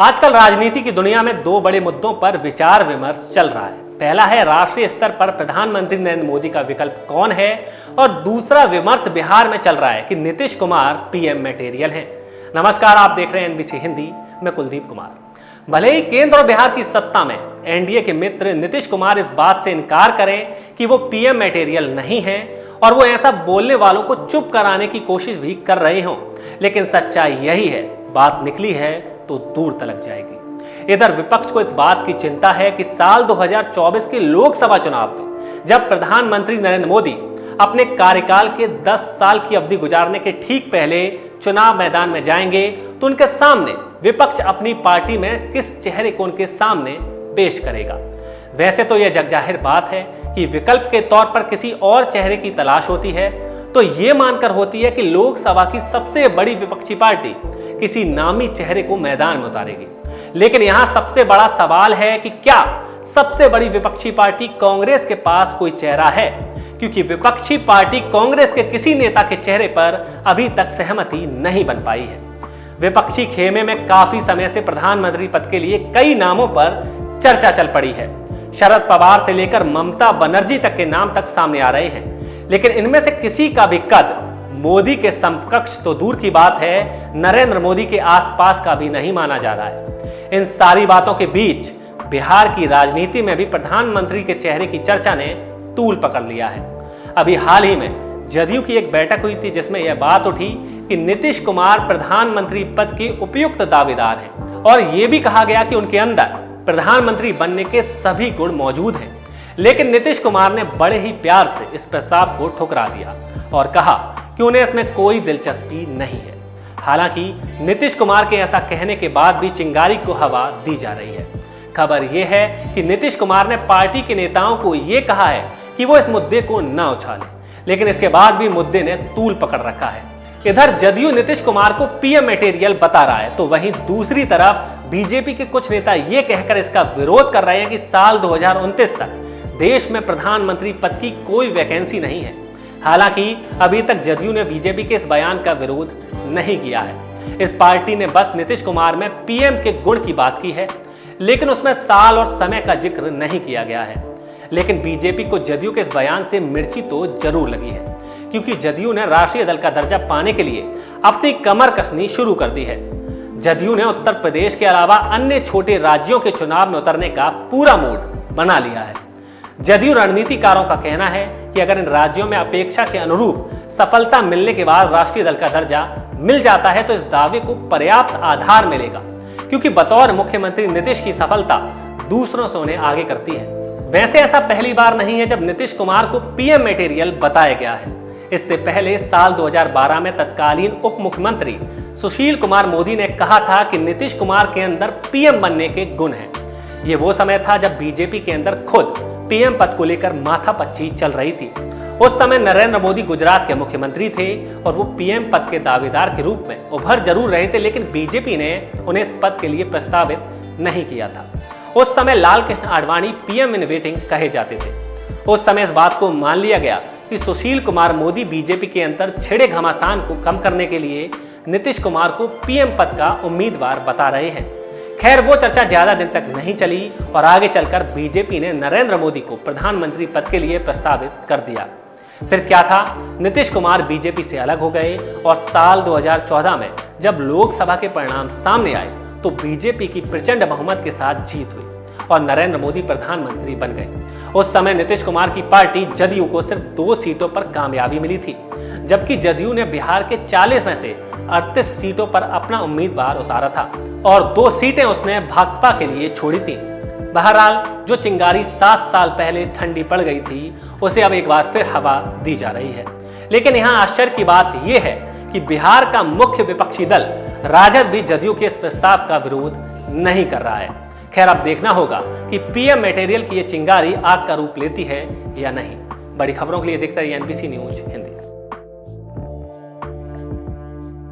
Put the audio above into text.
आजकल राजनीति की दुनिया में दो बड़े मुद्दों पर विचार विमर्श चल रहा है। पहला है राष्ट्रीय स्तर पर प्रधानमंत्री नरेंद्र मोदी का विकल्प कौन है, और दूसरा विमर्श बिहार में चल रहा है कि नीतीश कुमार पीएम मटेरियल हैं। नमस्कार, आप देख रहे हैं एनबीसी हिंदी, मैं कुलदीप कुमार। भले ही केंद्र और बिहार की सत्ता में एनडीए के मित्र नीतीश कुमार इस बात से इनकार करें कि वो पीएम मटेरियल नहीं है और वो ऐसा बोलने वालों को चुप कराने की कोशिश भी कर रहे हों, लेकिन सच्चाई यही है, बात निकली है तो दूर तलक जाएगी। इधर विपक्ष को इस बात की चिंता है कि साल 2024 के लोकसभा चुनाव में जब प्रधानमंत्री नरेंद्र मोदी अपने कार्यकाल के 10 साल की अवधि गुजारने के ठीक पहले चुनाव मैदान में जाएंगे तो उनके सामने विपक्ष अपनी पार्टी में किस चेहरे को उनके सामने पेश करेगा। वैसे तो यह जगजाहिर बात है कि विकल्प के तौर पर किसी और चेहरे की तलाश होती है तो ये मानकर होती है कि लोकसभा की सबसे बड़ी विपक्षी पार्टी किसी नामी चेहरे को मैदान में उतारेगी। लेकिन यहां सबसे बड़ा सवाल है कि क्या सबसे बड़ी विपक्षी पार्टी कांग्रेस के पास कोई चेहरा है, क्योंकि विपक्षी पार्टी कांग्रेस के किसी नेता के चेहरे पर अभी तक सहमति नहीं बन पाई है। विपक्षी खेमे में काफी समय से प्रधानमंत्री पद के लिए कई नामों पर चर्चा चल पड़ी है। शरद पवार से लेकर ममता बनर्जी तक के नाम तक सामने आ रहे हैं, लेकिन इनमें से किसी का भी कद मोदी के समकक्ष तो दूर की बात है, नरेंद्र मोदी के आसपास का भी नहीं माना जा रहा है। इन सारी बातों के बीच बिहार की राजनीति में भी प्रधानमंत्री के चेहरे की चर्चा ने तूल पकड़ लिया है। अभी हाल ही में जदयू की एक बैठक हुई थी जिसमें यह बात उठी कि नीतीश कुमार प्रधानमंत्री पद के उपयुक्त दावेदार हैं और यह भी कहा गया कि उनके अंदर प्रधानमंत्री बनने के सभी गुण मौजूद हैं। लेकिन नीतीश कुमार ने बड़े ही प्यार से इस प्रस्ताव को ठुकरा दिया और कहा कि उन्हें इसमें कोई दिलचस्पी नहीं है। हालांकि नीतीश कुमार के ऐसा कहने के बाद भी चिंगारी को हवा दी जा रही है। खबर यह है कि नीतीश कुमार ने पार्टी के नेताओं को यह कहा है कि वो इस मुद्दे को न उछालें, लेकिन इसके बाद भी मुद्दे ने तूल पकड़ रखा है। इधर जदयू नीतीश कुमार को पीएम मटेरियल बता रहा है तो वहीं दूसरी तरफ बीजेपी के कुछ नेता ये कहकर इसका विरोध कर रहे हैं कि साल 2029 तक देश में प्रधानमंत्री पद की कोई वैकेंसी नहीं है। हालांकि अभी तक जदयू ने बीजेपी के इस बयान का विरोध नहीं किया है। इस पार्टी ने बस नीतीश कुमार में पीएम के गुण की बात की है, लेकिन उसमें साल और समय का जिक्र नहीं किया गया है। लेकिन बीजेपी को जदयू के इस बयान से मिर्ची तो जरूर लगी है, क्योंकि जदयू ने राष्ट्रीय दल का दर्जा पाने के लिए अपनी कमर कसनी शुरू कर दी है। जदयू ने उत्तर प्रदेश के अलावा अन्य छोटे राज्यों के चुनाव में उतरने का पूरा मूड बना लिया है। जदयू रणनीतिकारों का कहना है कि अगर इन राज्यों में अपेक्षा के अनुरूप सफलता मिलने के बाद राष्ट्रीय दल का दर्जा मिल जाता है तो इस दावे को पर्याप्त आधार मिलेगा, क्योंकि बतौर मुख्यमंत्री नीतीश की सफलता दूसरों से उन्हें आगे करती है। वैसे ऐसा पहली बार नहीं है जब नीतीश कुमार को पीएम मटेरियल बताया गया है। इससे पहले साल 2012 में तत्कालीन उप मुख्यमंत्री सुशील कुमार मोदी ने कहा था कि नीतीश कुमार के अंदर पीएम बनने के गुण हैं। ये वो समय था जब बीजेपी के अंदर खुद पीएम पद को लेकर माथापच्ची चल रही थी। उस समय नरेंद्र मोदी गुजरात के मुख्यमंत्री थे और वो पीएम पद के दावेदार के रूप में उभर जरूर रहे थे, लेकिन बीजेपी ने उन्हें इस पद के लिए प्रस्तावित नहीं किया था। उस समय Lal Krishna Advani PM in waiting कहे जाते थे। उस समय इस बात को मान लिया गया कि सुशील कुमार मोदी बीजेपी के अंदर छिड़े घमासान को कम करने के लिए नीतीश कुमार को पीएम पद का उम्मीदवार बता रहे हैं। खैर, वो चर्चा ज्यादा दिन तक नहीं चली और आगे चलकर बीजेपी ने नरेंद्र मोदी को प्रधानमंत्री पद के लिए प्रस्तावित कर दिया। फिर क्या था, नीतीश कुमार बीजेपी से अलग हो गए और साल 2014 में जब लोकसभा के परिणाम सामने आए तो बीजेपी की प्रचंड बहुमत के साथ जीत हुई और नरेंद्र मोदी प्रधानमंत्री बन गए। उस समय नीतीश कुमार की पार्टी जदयू को सिर्फ 2 सीटों पर कामयाबी मिली थी, जबकि जदयू ने बिहार के 40 में से 38 सीटों पर अपना उम्मीदवार उतारा था और 2 सीटें उसने भाकपा के लिए छोड़ी थी। बहरहाल, जो चिंगारी 7 साल पहले ठंडी पड़ गई थी उसे अब एक बार फिर हवा दी जा रही है। लेकिन यहाँ आश्चर्य की बात यह है कि बिहार का मुख्य विपक्षी दल राजद भी जदयू के इस प्रस्ताव का विरोध नहीं कर रहा है। खैर, अब देखना होगा कि पीएम मटेरियल की ये चिंगारी आग का रूप लेती है या नहीं। बड़ी खबरों के लिए देखते रहिए एनबीसी न्यूज हिंदी।